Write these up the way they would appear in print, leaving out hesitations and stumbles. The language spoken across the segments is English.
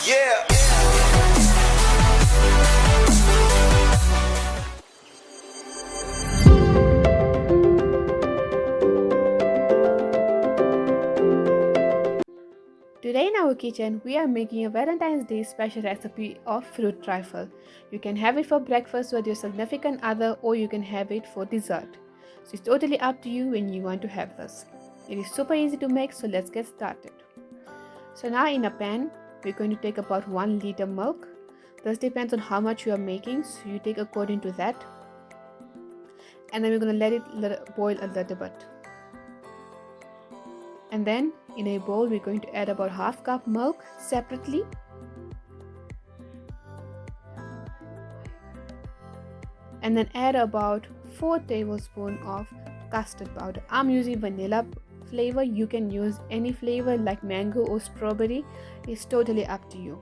Yeah. Today in our kitchen, we are making a Valentine's Day special recipe of fruit trifle. You can have it for breakfast with your significant other, or you can have it for dessert. So it's totally up to you when you want to have this. It is super easy to make, so let's get started. So now in a pan, we're going to take about 1 liter milk. This depends on how much you are making, so you take according to that. And then we're going to let it boil a little bit. And then in a bowl, we're going to add about half cup milk separately. And then add about 4 tablespoons of custard powder. I'm using vanilla flavor. You can use any flavor like mango or strawberry. It's totally up to you.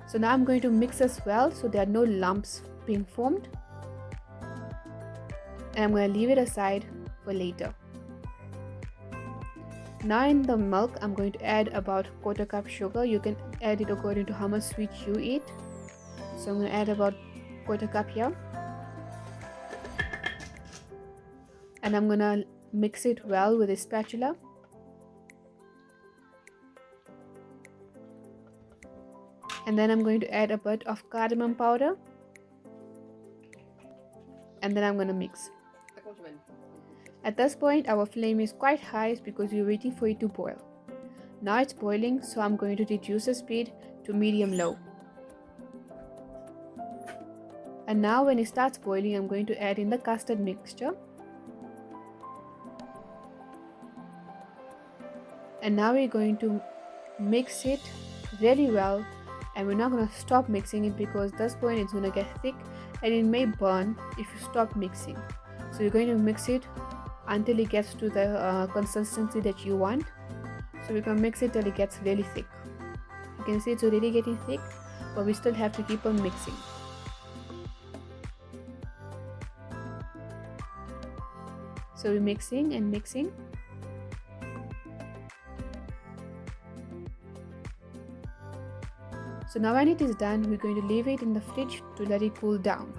So now I'm going to mix as well so there are no lumps being formed. And I'm going to leave it aside for later. Now in the milk, I'm going to add about 1/4 cup sugar. You can add it according to how much sweet you eat. So I'm going to add about 1/4 cup here. And I'm going to mix it well with a spatula. And then I'm going to add a bit of cardamom powder. And then I'm going to mix. At this point, our flame is quite high because we're waiting for it to boil. Now it's boiling, so I'm going to reduce the speed to medium-low. And now when it starts boiling, I'm going to add in the custard mixture. And now we're going to mix it really well, and we're not going to stop mixing it because at this point it's going to get thick and it may burn if you stop mixing. So you're going to mix it until it gets to the consistency that you want. So we're going to mix it till it gets really thick. You can see it's already getting thick, but we still have to keep on mixing. So we're mixing and mixing. So now when it is done, we're going to leave it in the fridge to let it cool down.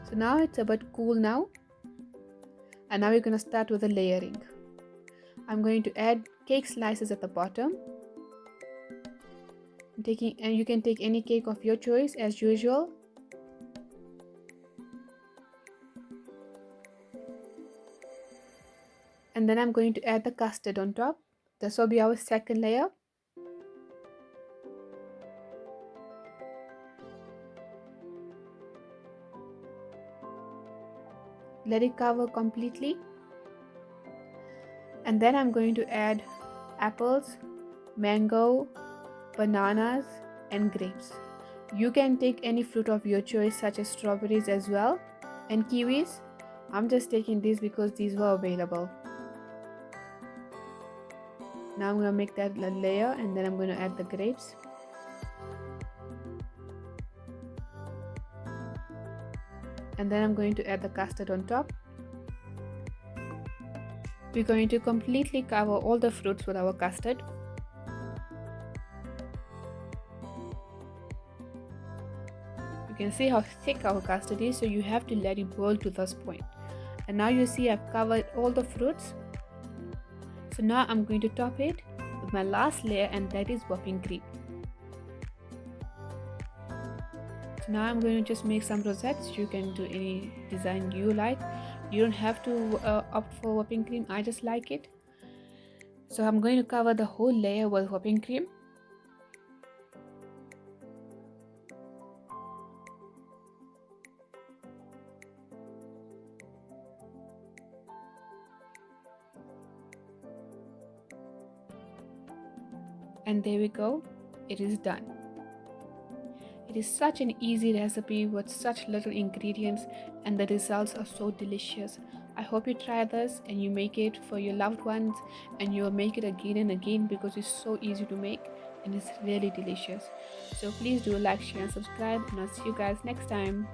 So now it's a bit cool now. And now we're going to start with the layering. I'm going to add cake slices at the bottom. And you can take any cake of your choice as usual. And then I'm going to add the custard on top. This will be our second layer. Let it cover completely. And then I'm going to add apples, mango, bananas, and grapes. You can take any fruit of your choice such as strawberries as well, and kiwis. I'm just taking these because these were available. Now I'm going to make that a layer, and then I'm going to add the grapes. And then I'm going to add the custard on top. We're going to completely cover all the fruits with our custard. You can see how thick our custard is, so you have to let it boil to this point. And now you see I've covered all the fruits. So now I'm going to top it with my last layer, and that is whopping cream. So now I'm going to just make some rosettes. You can do any design you like. You don't have to opt for whipping cream. I just like it. So I'm going to cover the whole layer with whipping cream. And there we go. It is done. It is such an easy recipe with such little ingredients, and the results are so delicious. I hope you try this and you make it for your loved ones, and you'll make it again and again because it's so easy to make and it's really delicious. So please do like, share, and subscribe, and I'll see you guys next time.